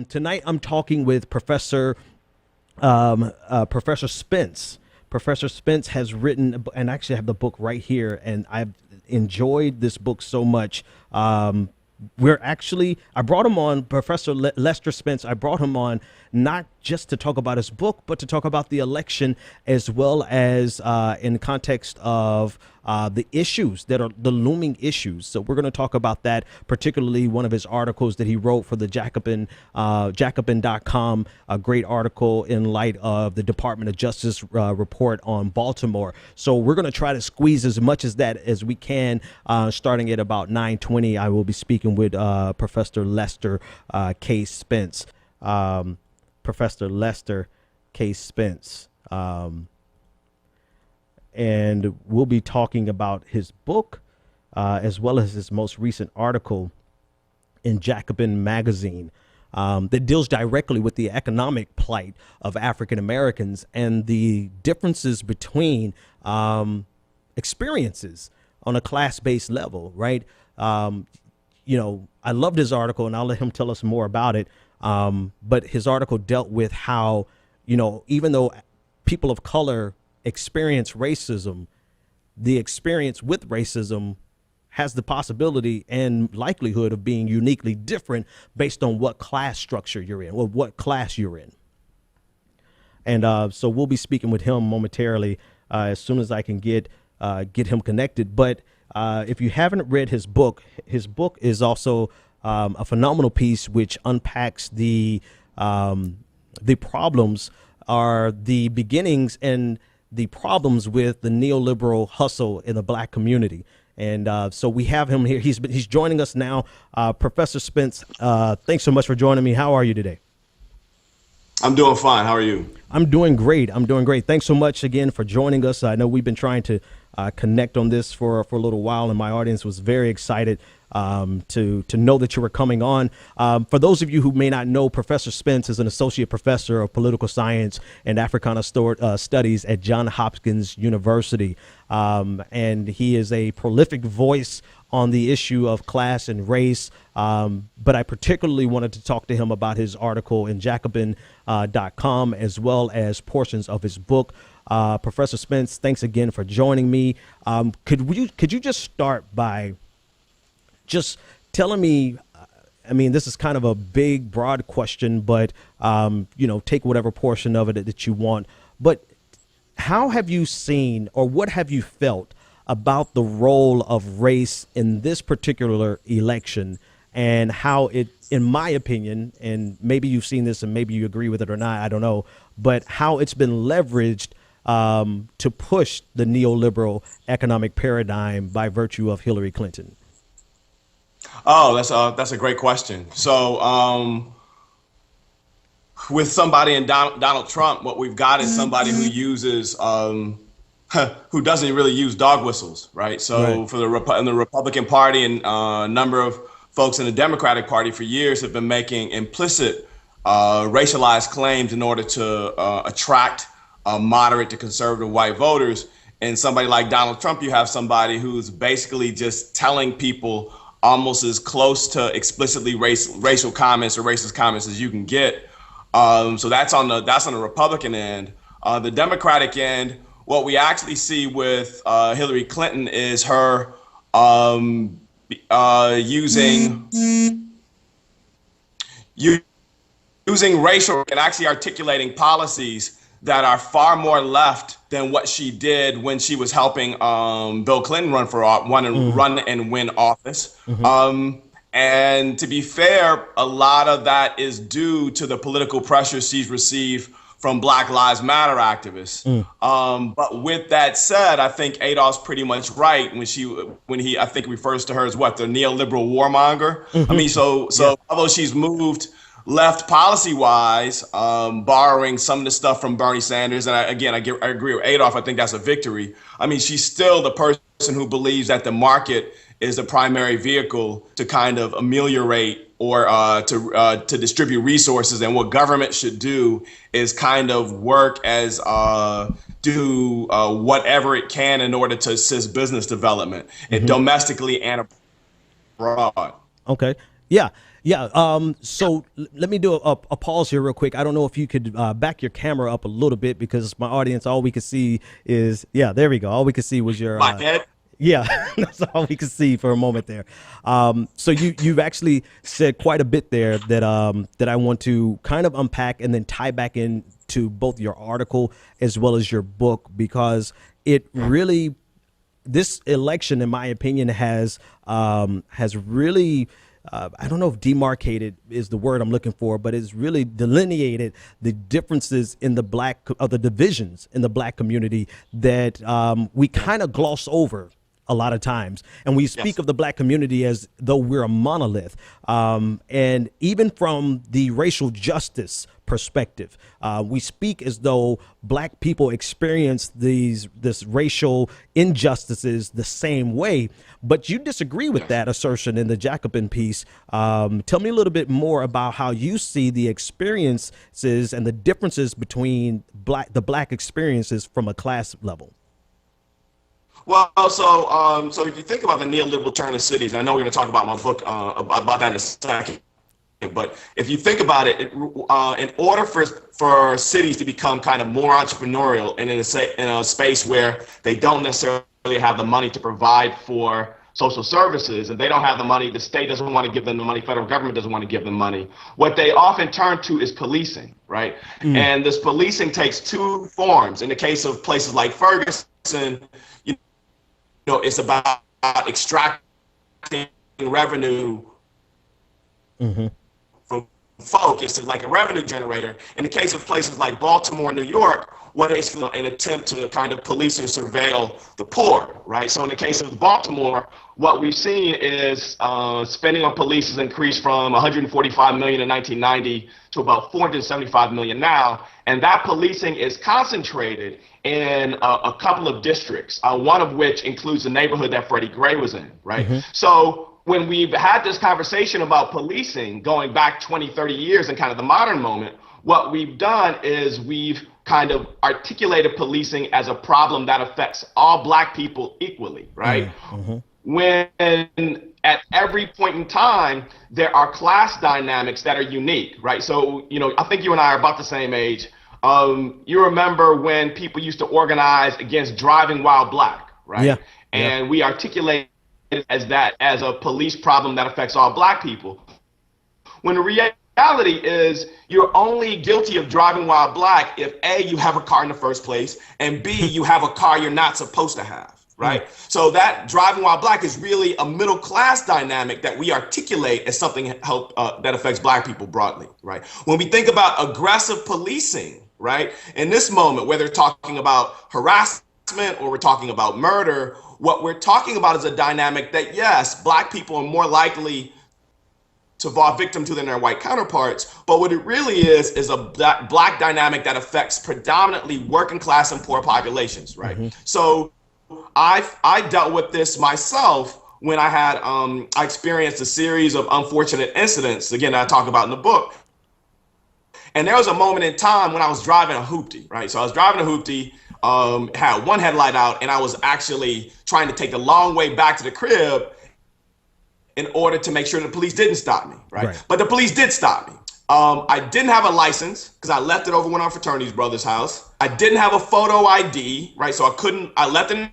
Tonight I'm talking with Professor Spence. Professor Spence has written, and actually I have the book right here, and I've enjoyed this book so much. I brought him on, Professor Lester Spence. I brought him on not just to talk about his book, but to talk about the election, as well as in the context of the issues that are the looming issues. So we're going to talk about that, particularly one of his articles that he wrote for the Jacobin.com, a great article in light of the Department of Justice report on Baltimore. So we're going to try to squeeze as much as that as we can. Starting at about 9:20, I will be speaking with Professor Lester K. Spence. Professor Lester K. Spence. And we'll be talking about his book, as well as his most recent article in Jacobin magazine, that deals directly with the economic plight of African Americans and the differences between experiences on a class-based level, right? I loved his article, and I'll let him tell us more about it. But his article dealt with how, even though people of color experience racism, the experience with racism has the possibility and likelihood of being uniquely different based on what class structure you're in or what class you're in. And so we'll be speaking with him momentarily as soon as I can get him connected. But if you haven't read his book is also a phenomenal piece which unpacks the problems, are the beginnings and the problems with the neoliberal hustle in the black community. And so we have him here. He's joining us now. Professor Spence, thanks so much for joining me. How are you today? I'm doing fine. How are you? I'm doing great. Thanks so much again for joining us. I know we've been trying to connect on this for a little while, and my audience was very excited to know that you were coming on. For those of you who may not know, Professor Spence is an associate professor of political science and Africana studies at Johns Hopkins University. And he is a prolific voice on the issue of class and race. But I particularly wanted to talk to him about his article in Jacobin.com, as well as portions of his book. Professor Spence, thanks again for joining me. Could you just start by just telling me, this is kind of a big, broad question, but, take whatever portion of it that you want. But how have you seen, or what have you felt about the role of race in this particular election, and how it, in my opinion, and maybe you've seen this and maybe you agree with it or not, I don't know, but how it's been leveraged to push the neoliberal economic paradigm by virtue of Hillary Clinton? Oh, that's a great question. So with somebody in Donald Trump, what we've got is somebody who uses who doesn't really use dog whistles, right? So right. For the Republican Party and a number of folks in the Democratic Party for years have been making implicit racialized claims in order to attract moderate to conservative white voters. And somebody like Donald Trump, you have somebody who's basically just telling people almost as close to explicitly racial comments or racist comments as you can get. So that's on the Republican end. The Democratic end, what we actually see with Hillary Clinton is her using racial and actually articulating policies that are far more left than what she did when she was helping Bill Clinton run and win office. Mm-hmm. And to be fair, a lot of that is due to the political pressure she's received from Black Lives Matter activists. But with that said, I think Adolph's pretty much right when he I think refers to her as the neoliberal warmonger. Mm-hmm. So although she's moved left policy-wise, borrowing some of the stuff from Bernie Sanders, and I agree with Adolph. I think that's a victory. She's still the person who believes that the market is the primary vehicle to kind of ameliorate or to distribute resources, and what government should do is kind of work as do whatever it can in order to assist business development, and domestically and abroad. Okay, yeah. Yeah. So let me do a pause here real quick. I don't know if you could back your camera up a little bit, because my audience, all we could see is, yeah, there we go. All we could see was your, My head. yeah, that's all we could see for a moment there. So you've actually said quite a bit there that that I want to kind of unpack and then tie back into both your article as well as your book, because it really, this election, in my opinion, has really, I don't know if demarcated is the word I'm looking for, but it's really delineated the differences in the the divisions in the black community that we kind of gloss over a lot of times. And we speak of the black community as though we're a monolith. And even from the racial justice perspective, we speak as though black people experience this racial injustices the same way. But you disagree with that assertion in the Jacobin piece. Tell me a little bit more about how you see the experiences and the differences between the black experiences from a class level. Well, so if you think about the neoliberal turn of cities, I know we're going to talk about my book about that in a second. But if you think about it, in order for cities to become kind of more entrepreneurial and in a space where they don't necessarily have the money to provide for social services, and they don't have the money, the state doesn't want to give them the money, federal government doesn't want to give them money, what they often turn to is policing, right? And this policing takes two forms. In the case of places like Ferguson, you know, it's about extracting revenue from folk. It's like a revenue generator. In the case of places like Baltimore, New York, what is an attempt to kind of police and surveil the poor, right? So in the case of Baltimore, what we've seen is spending on police has increased from 145 million in 1990 to about 475 million now. And that policing is concentrated in a couple of districts, one of which includes the neighborhood that Freddie Gray was in, right? So when we've had this conversation about policing going back 20, 30 years in kind of the modern moment, what we've done is we've kind of articulated policing as a problem that affects all black people equally, right? When at every point in time, there are class dynamics that are unique, right? So, you know, I think you and I are about the same age. You remember when people used to organize against driving while black, right? Yeah. And we articulate it as a police problem that affects all black people. When the reality is you're only guilty of driving while black if A, you have a car in the first place, and B, you have a car you're not supposed to have, right? So that driving while black is really a middle class dynamic that we articulate as something that affects black people broadly, right? When we think about aggressive policing, right, in this moment, whether talking about harassment or we're talking about murder, what we're talking about is a dynamic that, yes, black people are more likely to fall victim to than their white counterparts, but what it really is a black dynamic that affects predominantly working class and poor populations, right? So I dealt with this myself when I had I experienced a series of unfortunate incidents, again, that I talk about in the book. And there was a moment in time when I was driving a hoopty, right? So I was driving a hoopty, had one headlight out, and I was actually trying to take the long way back to the crib in order to make sure the police didn't stop me, right? But the police did stop me. I didn't have a license because I left it over one of our fraternity's brother's house. I didn't have a photo ID, right? So I left it in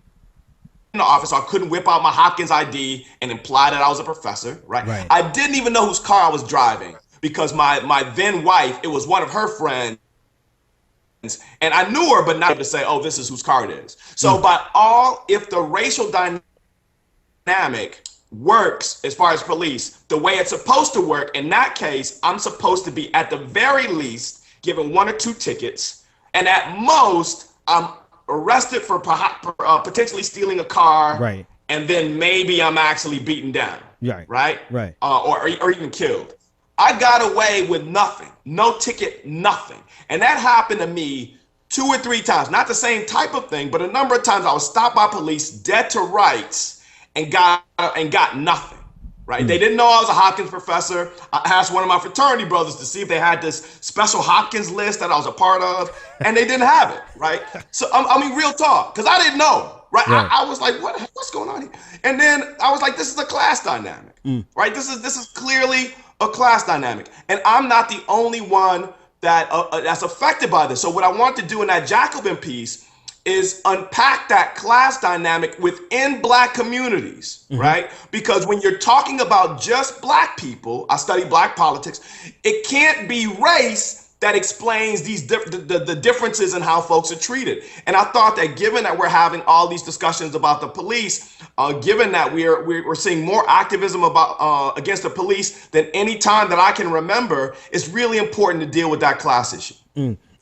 the office, so I couldn't whip out my Hopkins ID and imply that I was a professor, right? I didn't even know whose car I was driving because my then wife, it was one of her friends, and I knew her, but not able to say, oh, this is whose car it is. So if the racial dynamic works as far as police the way it's supposed to work, in that case, I'm supposed to be at the very least given 1 or 2 tickets, and at most I'm arrested for potentially stealing a car, and then maybe I'm actually beaten down, or even killed. I got away with nothing, no ticket, nothing. And that happened to me 2 or 3 times, not the same type of thing, but a number of times I was stopped by police dead to rights and got nothing, right? They didn't know I was a Hopkins professor. I asked one of my fraternity brothers to see if they had this special Hopkins list that I was a part of, and they didn't have it, right? So, I mean, real talk, because I didn't know, right? I was like, what's going on here? And then I was like, this is a class dynamic, right? This is clearly a class dynamic. And I'm not the only one that's affected by this. So what I want to do in that Jacobin piece is unpack that class dynamic within Black communities, right? Because when you're talking about just Black people, I study Black politics, it can't be race that explains these the differences in how folks are treated. And I thought that given that we're having all these discussions about the police, given that we're seeing more activism about against the police than any time that I can remember, it's really important to deal with that class issue.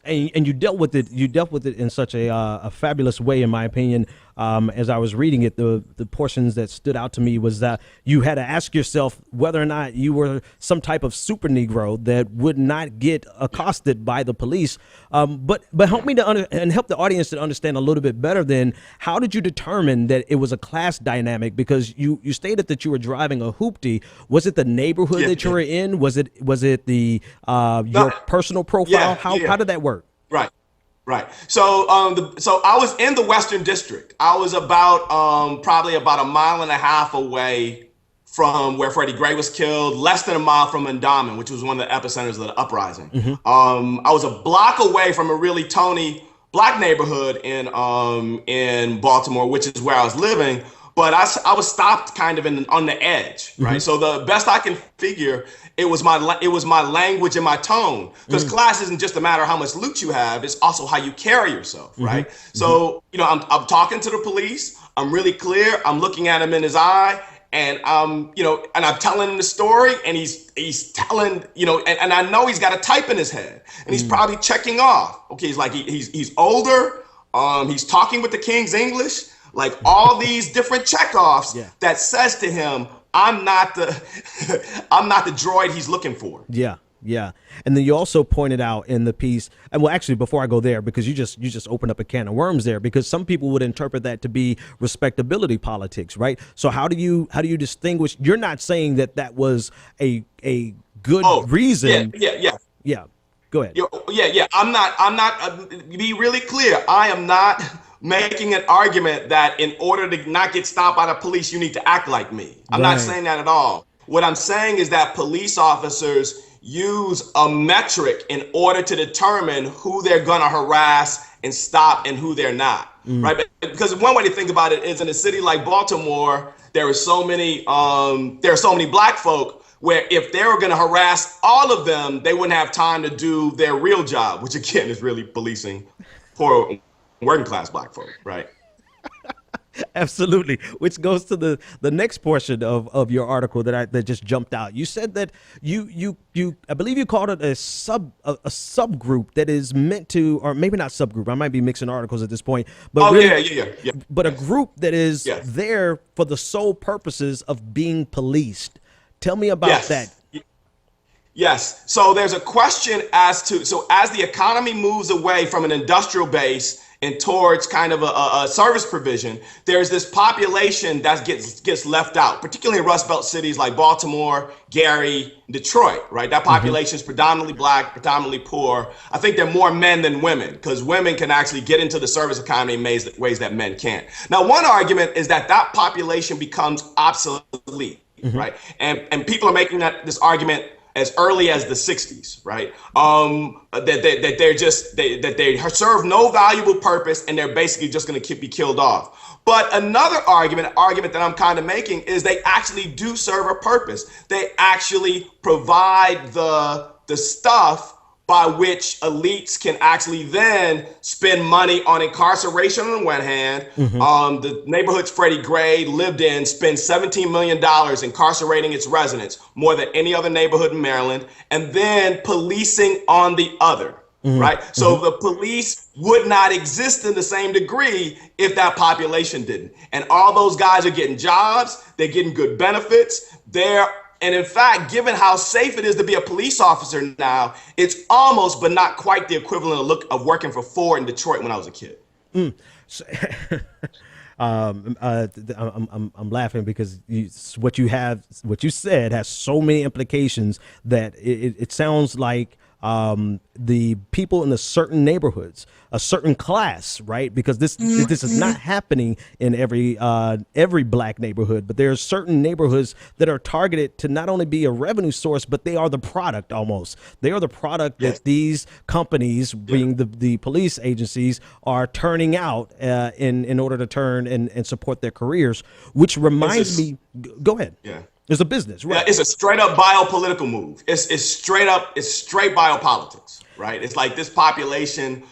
And you dealt with it. You dealt with it in such a fabulous way, in my opinion. As I was reading it, the portions that stood out to me was that you had to ask yourself whether or not you were some type of super Negro that would not get accosted by the police. But help me and help the audience to understand a little bit better. Then, how did you determine that it was a class dynamic? Because you stated that you were driving a hoopty. Was it the neighborhood that you were in? Was it the your personal profile? How did that work? Right. So so I was in the Western District. I was about probably about a mile and a half away from where Freddie Gray was killed, less than a mile from Endowment, which was one of the epicenters of the uprising. I was a block away from a really Tony Black neighborhood in Baltimore, which is where I was living. But I was stopped kind of on the edge, right? So the best I can figure, it was my language and my tone, because class isn't just a matter of how much loot you have; it's also how you carry yourself, right? So I'm talking to the police. I'm really clear. I'm looking at him in his eye, and I'm telling him the story, and he's telling, and I know he's got a type in his head, and he's probably checking off. Okay, he's like he's older. He's talking with the King's English. Like all these different checkoffs that says to him, I'm not the droid he's looking for. Yeah. And then you also pointed out in the piece, and well, actually, before I go there, because you just opened up a can of worms there, because some people would interpret that to be respectability politics, right? So how do you distinguish? You're not saying that was a good reason. Yeah. Go ahead. I'm not. Be really clear. I am not making an argument that in order to not get stopped by the police, you need to act like me. I'm not saying that at all. What I'm saying is that police officers use a metric in order to determine who they're going to harass and stop and who they're not, right? Because one way to think about it is in a city like Baltimore, there are so many Black folk where if they were going to harass all of them, they wouldn't have time to do their real job, which again is really policing poor working class Black folk, right? Absolutely. Which goes to the next portion of your article that just jumped out. You said that you I believe you called it a subgroup that is meant to, or maybe not subgroup, I might be mixing articles at this point, but but a group that is there for the sole purposes of being policed. Tell me about that. Yes. So there's a question as the economy moves away from an industrial base and towards kind of a service provision, there's this population that gets left out, particularly in Rust Belt cities like Baltimore, Gary, Detroit, right? That population is predominantly Black, predominantly poor. I think they're more men than women, because women can actually get into the service economy in ways that men can't. Now, one argument is that population becomes obsolete, right? And people are making this argument as early as the 60s, right? That they serve no valuable purpose and they're basically just going to be killed off. But another argument that I'm kind of making is they actually do serve a purpose. They actually provide the stuff by which elites can actually then spend money on incarceration on the one hand. The neighborhoods Freddie Gray lived in spent $17 million incarcerating its residents, more than any other neighborhood in Maryland, and then policing on the other, right? So the police would not exist in the same degree if that population didn't. And all those guys are getting jobs, they're getting good benefits, and in fact, given how safe it is to be a police officer now, it's almost, but not quite the equivalent of working for Ford in Detroit when I was a kid. I'm laughing because what you said has so many implications that it sounds like the people in the certain neighborhoods, a certain class, right? Because this is not happening in every black neighborhood, but there are certain neighborhoods that are targeted to not only be a revenue source, but they are the product almost. They are the product that these companies, being the police agencies, are turning out in order to turn and support their careers, which reminds me, go ahead. Yeah. It's a business, right? Yeah, it's a straight up biopolitical move. It's straight biopolitics, right? It's like this population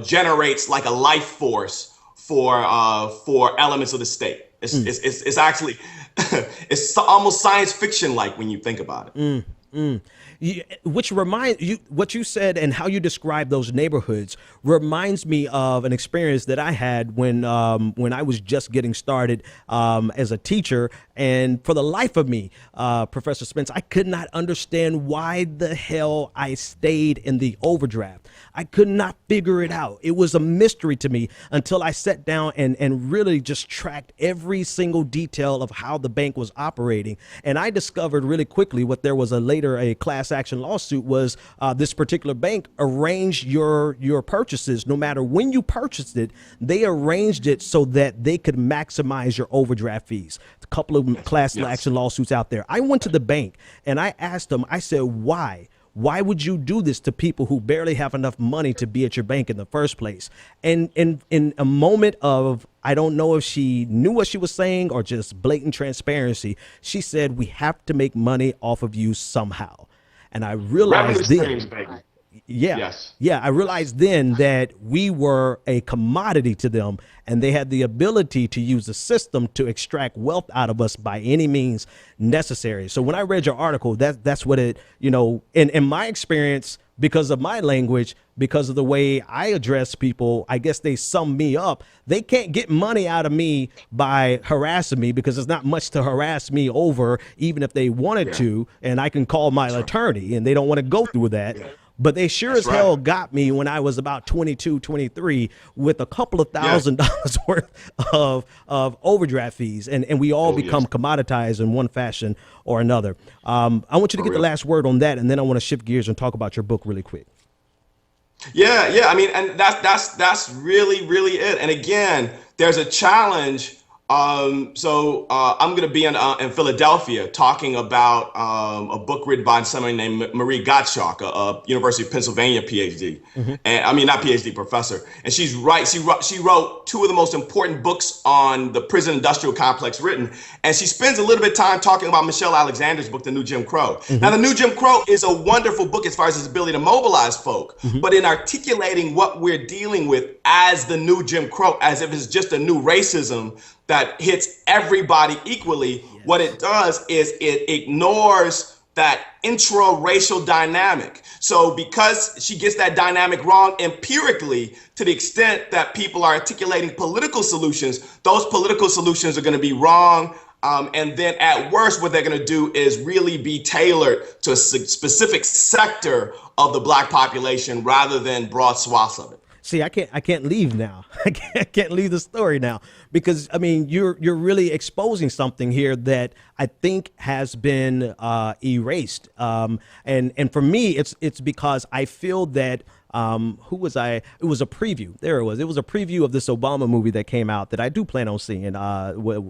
generates like a life force for elements of the state. It's actually it's almost science fiction like when you think about it. Which reminds you, what you said and how you describe those neighborhoods reminds me of an experience that I had when I was just getting started as a teacher. And for the life of me, Professor Spence, I could not understand why the hell I stayed in the overdraft. I could not figure it out. It was a mystery to me until I sat down and really just tracked every single detail of how the bank was operating. And I discovered really quickly what there was a class action lawsuit was this particular bank arranged your purchases. No matter when you purchased it, they arranged it so that they could maximize your overdraft fees. A couple of class action lawsuits out there. I went to the bank and I asked them, I said, why? Why would you do this to people who barely have enough money to be at your bank in the first place? And in a moment of, I don't know if she knew what she was saying or just blatant transparency, she said, we have to make money off of you somehow. And I realized I realized then that we were a commodity to them, and they had the ability to use the system to extract wealth out of us by any means necessary. So when I read your article, that's what it, in my experience, because of my language, because of the way I address people, I guess they sum me up. They can't get money out of me by harassing me because there's not much to harass me over, even if they wanted to, and I can call my attorney and they don't want to go through that. But they sure as hell got me when I was about 22, 23 with a couple of $1,000 worth of overdraft fees. And we all become commoditized in one fashion or another. I want you to get the last word on that, and then I want to shift gears and talk about your book really quick. Yeah. I mean, and that's really, really it. And again, there's a challenge. So I'm going to be in Philadelphia talking about a book written by someone named Marie Gottschalk, a University of Pennsylvania PhD, and I mean not PhD professor. And she's right. She wrote two of the most important books on the prison industrial complex written, and she spends a little bit of time talking about Michelle Alexander's book, The New Jim Crow. Now, The New Jim Crow is a wonderful book as far as its ability to mobilize folk, but in articulating what we're dealing with as the new Jim Crow, as if it's just a new racism that hits everybody equally, what it does is it ignores that intra-racial dynamic. So because she gets that dynamic wrong empirically, to the extent that people are articulating political solutions, those political solutions are going to be wrong. And then at worst, what they're going to do is really be tailored to a specific sector of the Black population rather than broad swaths of it. See, I can't leave now. I can't leave the story now because I mean you're really exposing something here that I think has been erased. And for me, it's because I feel that who was I? It was a preview. There it was. It was a preview of this Obama movie that came out that I do plan on seeing.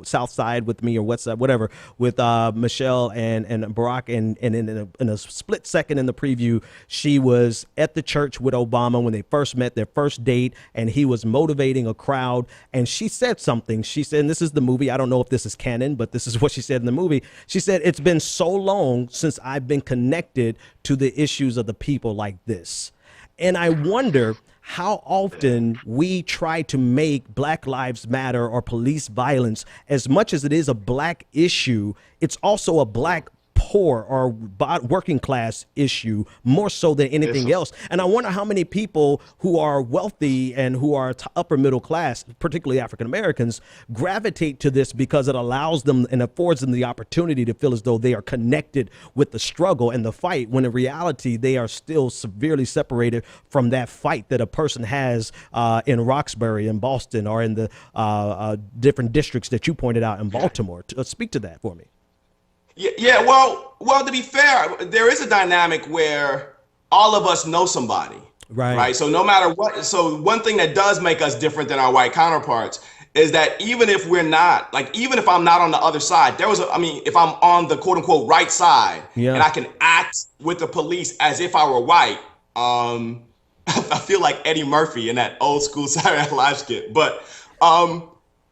South Side with me or West Side, whatever, with Michelle and Barack. And in a split second in the preview, she was at the church with Obama when they first met, their first date, and he was motivating a crowd. And she said something. She said, and this is the movie. I don't know if this is canon, but this is what she said in the movie. She said, "It's been so long since I've been connected to the issues of the people like this." And I wonder how often we try to make Black Lives Matter or police violence, as much as it is a Black issue, it's also a Black poor or working class issue more so than anything else. And I wonder how many people who are wealthy and who are upper middle class, particularly African Americans, gravitate to this because it allows them and affords them the opportunity to feel as though they are connected with the struggle and the fight, when in reality they are still severely separated from that fight that a person has in Roxbury, in Boston, or in the different districts that you pointed out in Baltimore. Speak to that for me. Yeah. Well, to be fair, there is a dynamic where all of us know somebody. Right. So no matter what, so one thing that does make us different than our white counterparts is that even if we're not, like, even if I'm not on the other side, if I'm on the quote unquote right side, and I can act with the police as if I were white, I feel like Eddie Murphy in that old school Saturday Night Live skit. But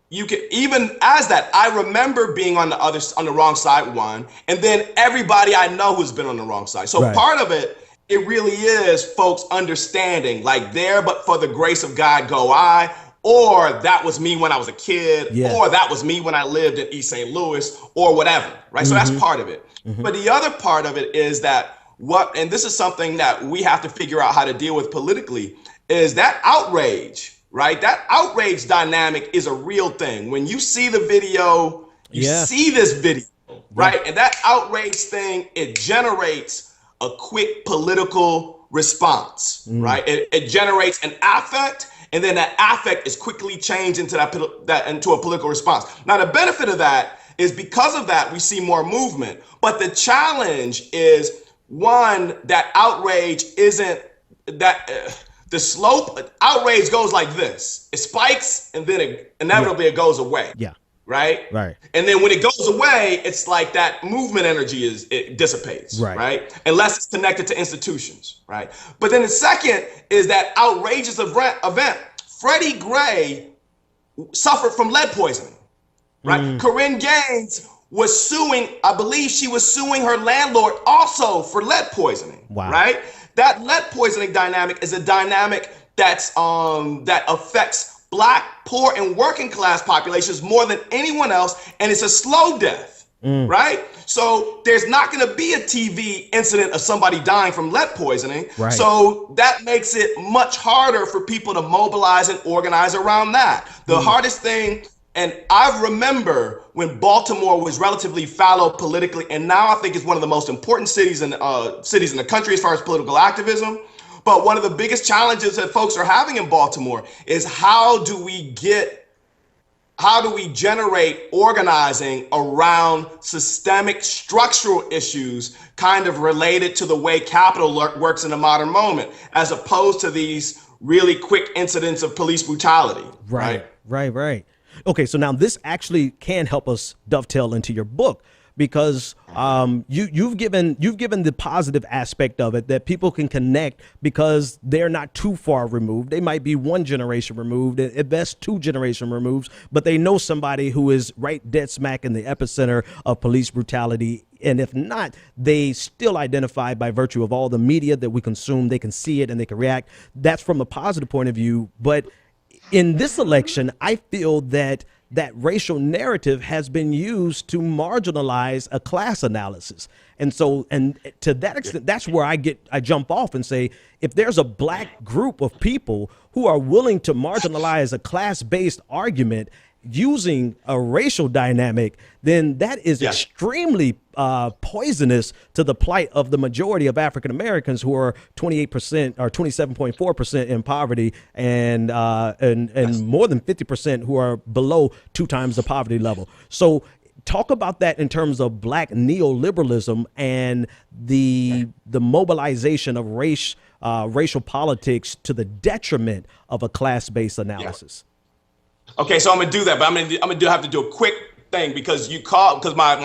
you can, even as that, I remember being on the wrong side, one, and then everybody I know who's been on the wrong side. So part of it really is folks understanding, like, there but for the grace of God go I, or that was me when I was a kid, or that was me when I lived in East St. Louis, or whatever, right? So that's part of it. But the other part of it is that and this is something that we have to figure out how to deal with politically, is that outrage, right? That outrage dynamic is a real thing. When you see the video, you see this video, right? And that outrage thing, it generates a quick political response, right? It generates an affect, and then that affect is quickly changed into into a political response. Now, the benefit of that is because of that, we see more movement. But the challenge is, one, that outrage isn't that the slope. Outrage goes like this: it spikes, and then inevitably it goes away. Right. And then when it goes away, it's like that movement energy it dissipates. Right. Unless it's connected to institutions. Right. But then the second is that outrageous event. Freddie Gray suffered from lead poisoning. Right. Corinne Gaines was suing. I believe she was suing her landlord also for lead poisoning. Right. That lead poisoning dynamic is a dynamic that's that affects Black, poor, and working class populations more than anyone else, and it's a slow death, right? So there's not going to be a TV incident of somebody dying from lead poisoning. So that makes it much harder for people to mobilize and organize around that. The hardest thing, and I remember when Baltimore was relatively fallow politically, and now I think it's one of the most important cities in the country as far as political activism. But one of the biggest challenges that folks are having in Baltimore is how do we generate organizing around systemic structural issues kind of related to the way capital works in the modern moment, as opposed to these really quick incidents of police brutality. Right. Okay, so now this actually can help us dovetail into your book, because you've given the positive aspect of it, that people can connect because they're not too far removed. They might be one generation removed, at best 2 generations removed, but they know somebody who is right dead smack in the epicenter of police brutality. And if not, they still identify by virtue of all the media that we consume. They can see it and they can react. That's from a positive point of view. But in this election, I feel that racial narrative has been used to marginalize a class analysis. And so, and to that extent, that's where I jump off and say, if there's a Black group of people who are willing to marginalize a class-based argument using a racial dynamic, then that is extremely poisonous to the plight of the majority of African Americans, who are 28% or 27.4% in poverty, and more than 50% who are below 2 times the poverty level. So talk about that in terms of Black neoliberalism and the mobilization of racial politics to the detriment of a class-based analysis. Okay, so I'm gonna do that, but I'm gonna have to do a quick thing because my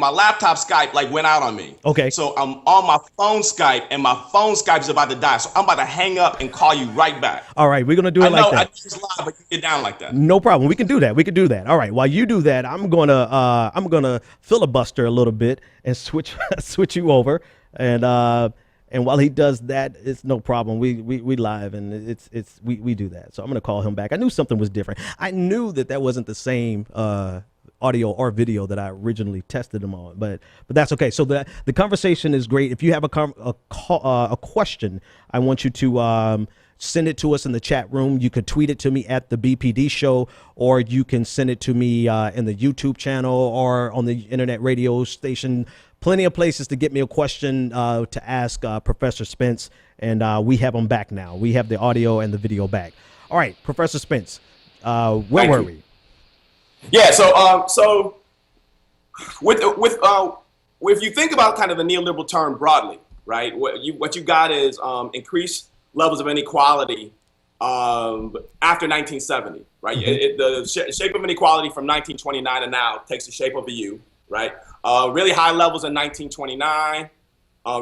laptop Skype like went out on me. Okay. So I'm on my phone Skype, and my phone Skype is about to die. So I'm about to hang up and call you right back. All right, we're gonna do it like that. I know it's live, but you get down like that. No problem. We can do that. All right. While you do that, I'm gonna filibuster a little bit and switch you over, and while he does that, it's no problem. We live, and we do that. So I'm gonna call him back. I knew something was different. I knew that wasn't the same audio or video that I originally tested him on, but that's okay. So the conversation is great. If you have a question, I want you to send it to us in the chat room. You could tweet it to me at the BPD show, or you can send it to me in the YouTube channel or on the internet radio station. Plenty of places to get me a question to ask Professor Spence, and we have him back now. We have the audio and the video back. All right, Professor Spence, where were we? Yeah, so with if you think about kind of the neoliberal term broadly, right, what you got is increased levels of inequality after 1970, right? The shape of inequality from 1929 and now takes the shape of a U, right? Really high levels in 1929,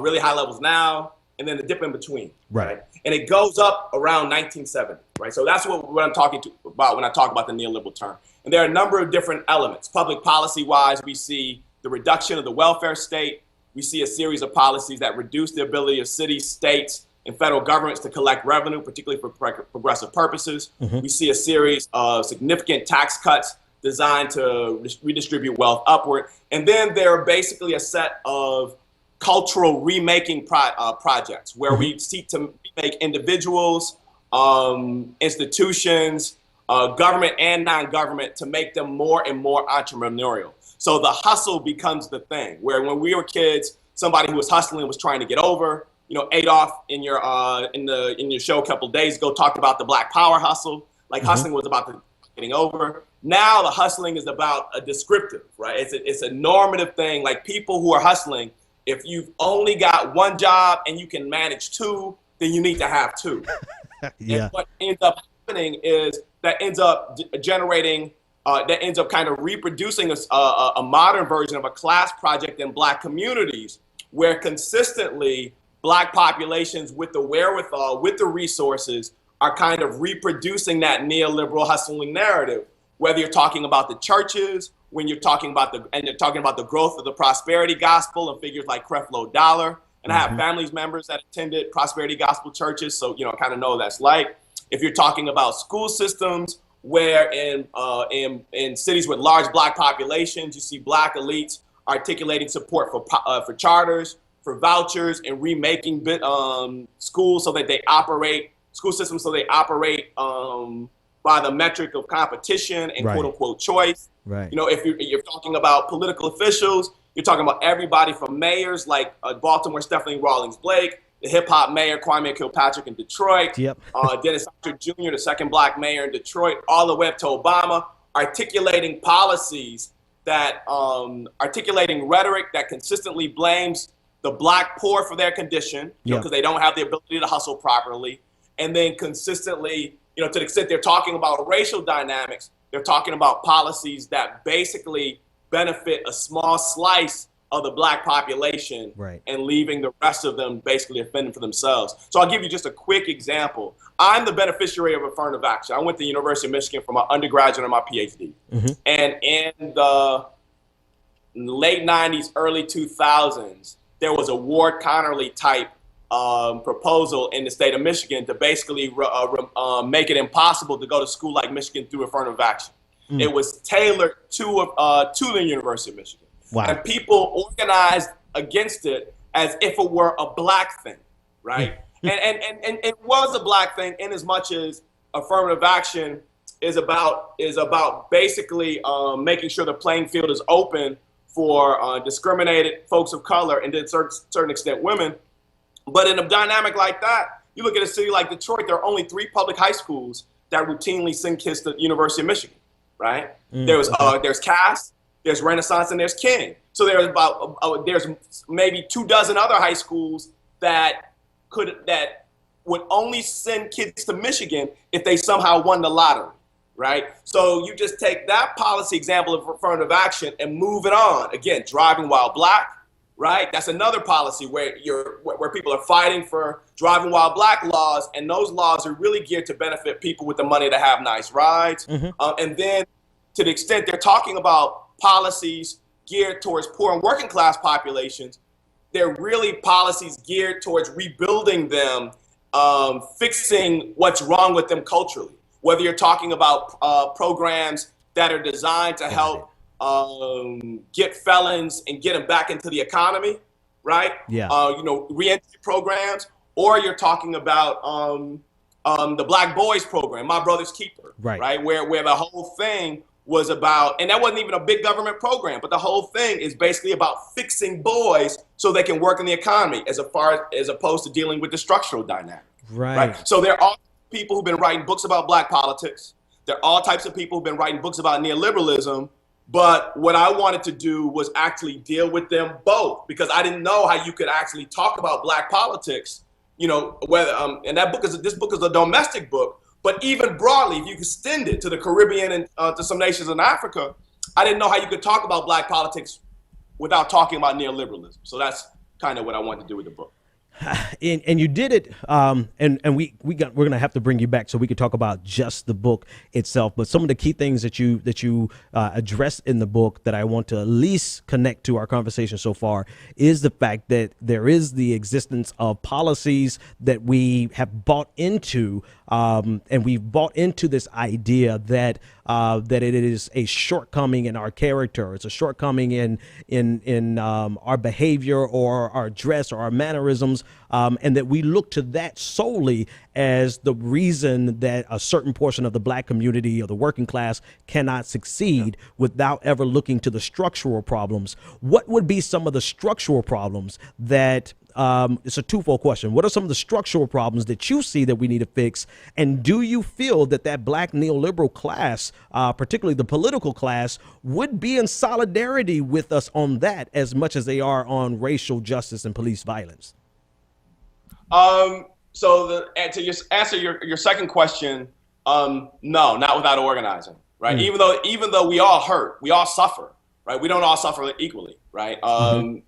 really high levels now, and then the dip in between, right? And it goes up around 1970, right? So that's what I'm talking about when I talk about the neoliberal term. And there are a number of different elements. Public policy-wise, we see the reduction of the welfare state. We see a series of policies that reduce the ability of cities, states, and federal governments to collect revenue, particularly for progressive purposes. We see a series of significant tax cuts designed to redistribute wealth upward. And then there are basically a set of cultural remaking projects where we seek to make individuals, institutions, government and non-government, to make them more and more entrepreneurial. So the hustle becomes the thing, where when we were kids, somebody who was hustling was trying to get over. You know, Adolf in your show a couple of days ago talked about the Black Power hustle. Like hustling was about the getting over. Now the hustling is about a descriptive, right? It's a normative thing. Like people who are hustling, if you've only got one job and you can manage two, then you need to have two. And what ends up happening is that ends up generating, that ends up kind of reproducing a modern version of a class project in Black communities, where consistently Black populations with the wherewithal, with the resources, are kind of reproducing that neoliberal hustling narrative. Whether you're talking about the churches, when you're talking about the growth of the prosperity gospel and figures like Creflo Dollar. And I have families members that attended prosperity gospel churches, so you know, kind of know what that's like. If you're talking about school systems, where in cities with large Black populations, you see Black elites articulating support for charters, for vouchers, and remaking schools so that they operate school systems so they operate by the metric of competition and quote unquote choice. You know, if you're talking about political officials, you're talking about everybody from mayors like Baltimore Stephanie Rawlings Blake, the hip hop mayor Kwame Kilpatrick in Detroit, Dennis Archer Jr., the second Black mayor in Detroit, all the way up to Obama, articulating policies that articulating rhetoric that consistently blames the Black poor for their condition, because they don't have the ability to hustle properly, and then consistently, you know, to the extent they're talking about racial dynamics, they're talking about policies that basically benefit a small slice of the Black population and leaving the rest of them basically offending for themselves. So I'll give you just a quick example. I'm the beneficiary of affirmative action. I went to the University of Michigan for my undergraduate and my PhD. And in the late 90s, early 2000s, there was a Ward Connerly type proposal in the state of Michigan to basically make it impossible to go to school like Michigan through affirmative action. It was tailored to the University of Michigan. And people organized against it as if it were a Black thing, right? And it was a Black thing in as much as affirmative action is about basically making sure the playing field is open for discriminated folks of color and to a certain extent women. But in a dynamic like that, you look at a city like Detroit, there are only 3 public high schools that routinely send kids to the University of Michigan, right? There's Cass, there's Renaissance, and there's King. So there's there's maybe 24 other high schools that would only send kids to Michigan if they somehow won the lottery, right? So you just take that policy example of affirmative action and move it on. Again, driving while Black, right? That's another policy where people are fighting for driving while Black laws, and those laws are really geared to benefit people with the money to have nice rides. And then to the extent they're talking about policies geared towards poor and working class populations, they're really policies geared towards rebuilding them, fixing what's wrong with them culturally. Whether you're talking about programs that are designed to help get felons and get them back into the economy, right? You know, reentry programs, or you're talking about the Black Boys program, My Brother's Keeper, right? Where the whole thing was about, and that wasn't even a big government program, but the whole thing is basically about fixing boys so they can work in the economy as opposed to dealing with the structural dynamic, right? So there are people who've been writing books about Black politics. There are all types of people who've been writing books about neoliberalism But what I wanted to do was actually deal with them both, because I didn't know how you could actually talk about Black politics, whether and this book is a domestic book, but even broadly, if you extend it to the Caribbean and to some nations in Africa, I didn't know how you could talk about Black politics without talking about neoliberalism. So that's kind of what I wanted to do with the book. And you did it, and we're gonna have to bring you back so we could talk about just the book itself. But some of the key things that you address in the book that I want to at least connect to our conversation so far is the fact that there is the existence of policies that we have bought into, and we've bought into this idea that that it is a shortcoming in our character. It's a shortcoming in our behavior or our dress or our mannerisms, and that we look to that solely as the reason that a certain portion of the Black community or the working class cannot succeed without ever looking to the structural problems. What would be some of the structural problems that it's a twofold question. What are some of the structural problems that you see that we need to fix? And do you feel that that Black neoliberal class, particularly the political class, would be in solidarity with us on that as much as they are on racial justice and police violence? So to answer your second question, no, not without organizing, right? Even though we all hurt, we all suffer, right? We don't all suffer equally, right?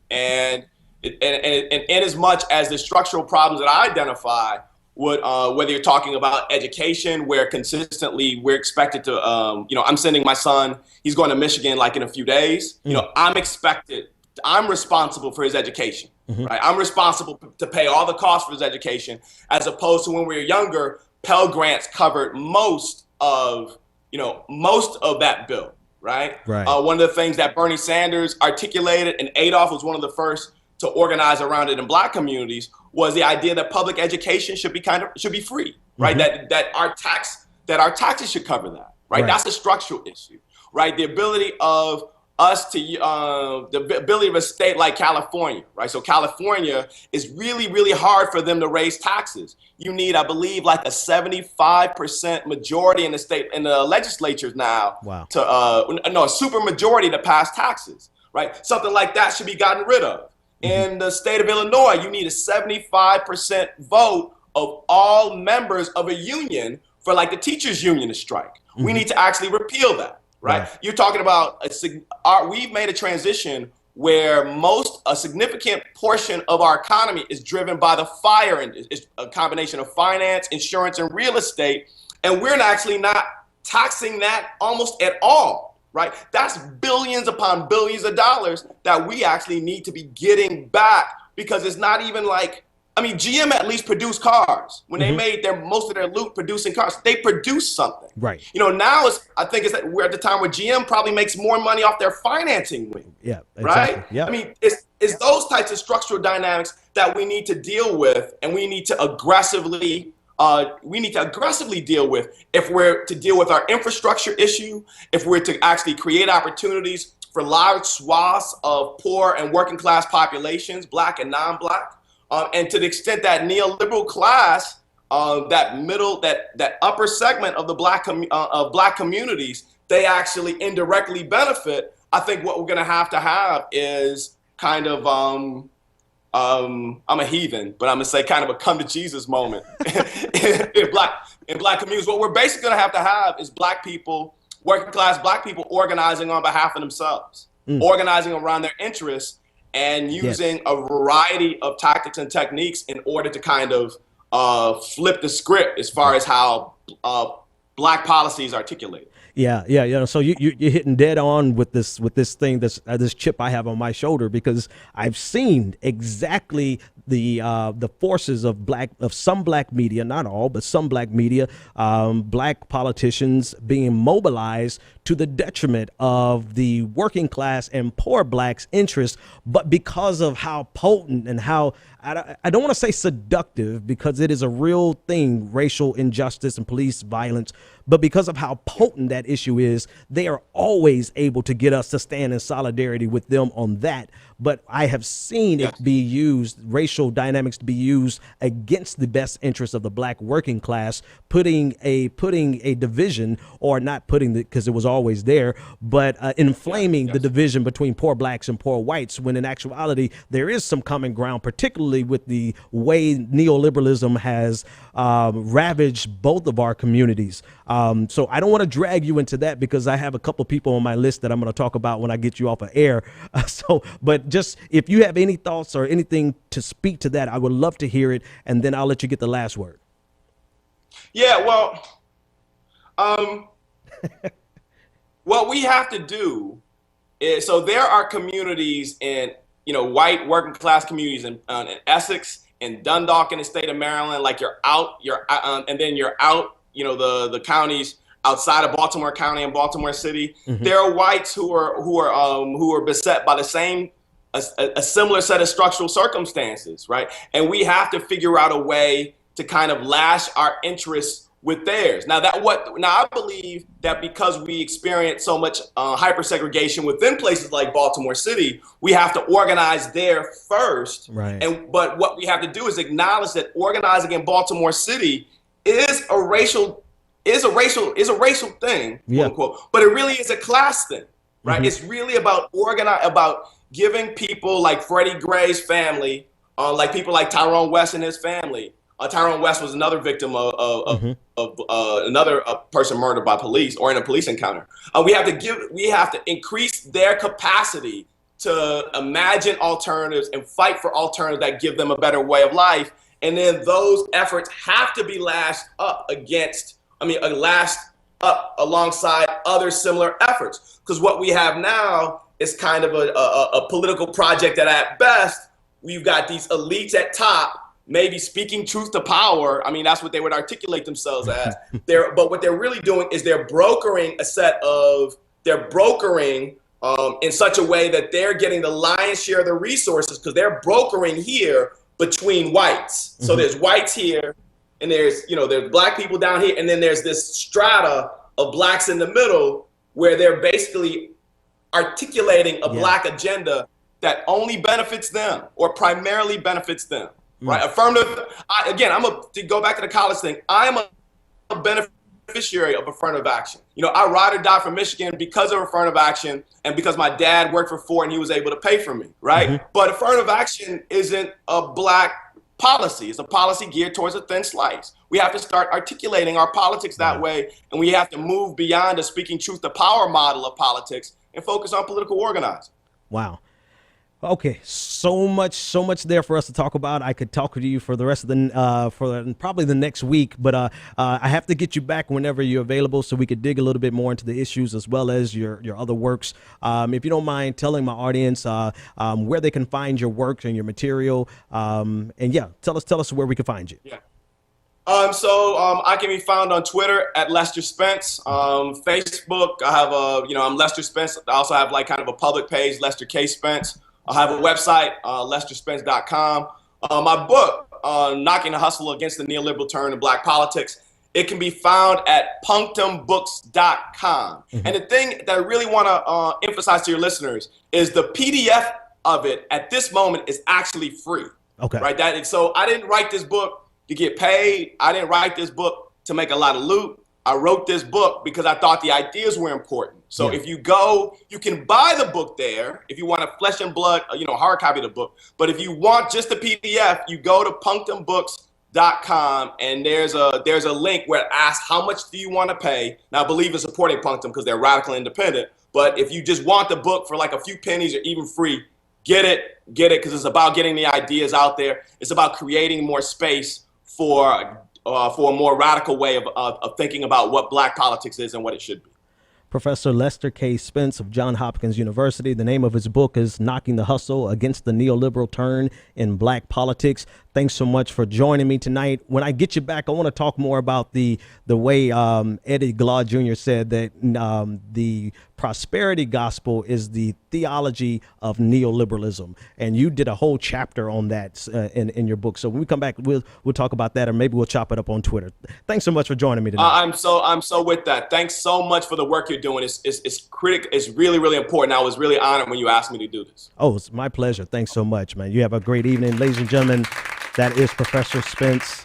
And in as much as the structural problems that I identify would, whether you're talking about education, where consistently we're expected to, I'm sending my son, he's going to Michigan like in a few days. I'm responsible for his education, right? I'm responsible to pay all the costs for his education, as opposed to when we were younger, Pell Grants covered most of that bill, right? One of the things that Bernie Sanders articulated, and Adolf was one of the first to organize around it in Black communities, was the idea that public education should be free, right? That our taxes should cover that, right? That's a structural issue, right? The ability of us to the ability of a state like California, right? So California is really, really hard for them to raise taxes. You need, I believe, like a 75% majority in the state, in the legislatures now, to a super majority to pass taxes, right? Something like that should be gotten rid of. In the state of Illinois, you need a 75% vote of all members of a union for like the teachers union to strike. We need to actually repeal that, right? You're talking about we've made a transition where a significant portion of our economy is driven by the fire, and it's a combination of finance, insurance, and real estate. And we're actually not taxing that almost at all. Right? That's billions upon billions of dollars that we actually need to be getting back, because it's not even like, GM at least produced cars. When they made most of their loot producing cars, they produced something. Right. Now I think we're at the time where GM probably makes more money off their financing wing. Yeah. Exactly. Right? Yeah. It's those types of structural dynamics that we need to deal with, and we need to aggressively deal with if we're to deal with our infrastructure issue, if we're to actually create opportunities for large swaths of poor and working class populations, Black and non-Black, and to the extent that neoliberal class, that upper segment of the Black communities, they actually indirectly benefit. I think what we're going to have is kind of I'm a heathen, but I'm gonna say kind of a come to Jesus moment in black communities. What we're basically gonna have is Black people, working class Black people, organizing on behalf of themselves, organizing around their interests, and using a variety of tactics and techniques in order to kind of flip the script as far as how Black policy is articulated. Yeah. So you're hitting dead on with this thing, this chip I have on my shoulder, because I've seen exactly the forces of some Black media, not all, but some Black media, Black politicians being mobilized to the detriment of the working class and poor Blacks' interests, but because of how potent and how, I don't want to say seductive, because it is a real thing, racial injustice and police violence, but because of how potent that issue is, they are always able to get us to stand in solidarity with them on that. But I have seen it be used, racial dynamics to be used against the best interests of the black working class, putting a division, or not putting the, because it was always there, but inflaming the division between poor blacks and poor whites, when in actuality there is some common ground, particularly with the way neoliberalism has ravaged both of our communities. So I don't want to drag you into that, because I have a couple people on my list that I'm going to talk about when I get you off of air. But just if you have any thoughts or anything to speak to that, I would love to hear it, and then I'll let you get the last word. Yeah, well, what we have to do is, so there are communities in, white working class communities in Essex and Dundalk in the state of Maryland, like and then you're out, the counties outside of Baltimore County and Baltimore City. Mm-hmm. There are whites who are beset by the same, a similar set of structural circumstances, right? And we have to figure out a way to kind of lash our interests with theirs. Now I believe that because we experience so much hyper segregation within places like Baltimore City, we have to organize there first. Right. But what we have to do is acknowledge that organizing in Baltimore City is a racial thing, quote unquote, but it really is a class thing, right? Mm-hmm. It's really about giving people like Freddie Gray's family, like people like Tyrone West and his family. Tyrone West was another victim of another person murdered by police or in a police encounter. We have to increase their capacity to imagine alternatives and fight for alternatives that give them a better way of life. And then those efforts have to be lashed up alongside other similar efforts. Because what we have now is kind of a political project that at best, we've got these elites at top, maybe speaking truth to power. I mean, that's what they would articulate themselves as. But what they're really doing is they're brokering in such a way that they're getting the lion's share of the resources, because they're brokering here between whites. Mm-hmm. So there's whites here, and there's black people down here, and then there's this strata of blacks in the middle where they're basically articulating a black agenda that only benefits them or primarily benefits them, right? Affirmative. To go back to the college thing, I am a beneficiary of affirmative action. I ride or die for Michigan because of affirmative action and because my dad worked for Ford and he was able to pay for me, right? Mm-hmm. But affirmative action isn't a black policy. It's a policy geared towards a thin slice. We have to start articulating our politics that way, and we have to move beyond a speaking truth to power model of politics and focus on political organizing. Wow. Okay, so much there for us to talk about. I could talk to you for the rest of for probably the next week, but I have to get you back whenever you're available so we could dig a little bit more into the issues as well as your other works. If you don't mind telling my audience where they can find your work and your material, and tell us where we can find you. Yeah. I can be found on Twitter at Lester Spence. Facebook, I have I'm Lester Spence. I also have like kind of a public page, Lester K. Spence. I have a website, lesterspence.com. My book, Knocking the Hustle Against the Neoliberal Turn in Black Politics, it can be found at punctumbooks.com. Mm-hmm. And the thing that I really want to emphasize to your listeners is the PDF of it at this moment is actually free. Okay. Right. So I didn't write this book to get paid. I didn't write this book to make a lot of loot. I wrote this book because I thought the ideas were important. So if you go, you can buy the book there if you want a flesh and blood, hard copy of the book. But if you want just the PDF, you go to punctumbooks.com, and there's a link where it asks how much do you want to pay. Now, I believe in supporting Punctum because they're radical independent. But if you just want the book for like a few pennies or even free, get it because it's about getting the ideas out there. It's about creating more space for a more radical way of thinking about what black politics is and what it should be. Professor Lester K. Spence of Johns Hopkins University. The name of his book is Knocking the Hustle Against the Neoliberal Turn in Black Politics. Thanks so much for joining me tonight. When I get you back, I want to talk more about the way Eddie Glaude Jr. said that the prosperity gospel is the theology of neoliberalism, and you did a whole chapter on that in your book. So when we come back, we'll talk about that, or maybe we'll chop it up on Twitter. Thanks so much for joining me tonight. I'm so with that. Thanks so much for the work you're doing. It's really, really important. I was really honored when you asked me to do this. Oh, it's my pleasure. Thanks so much, man. You have a great evening, ladies and gentlemen. That is Professor Spence.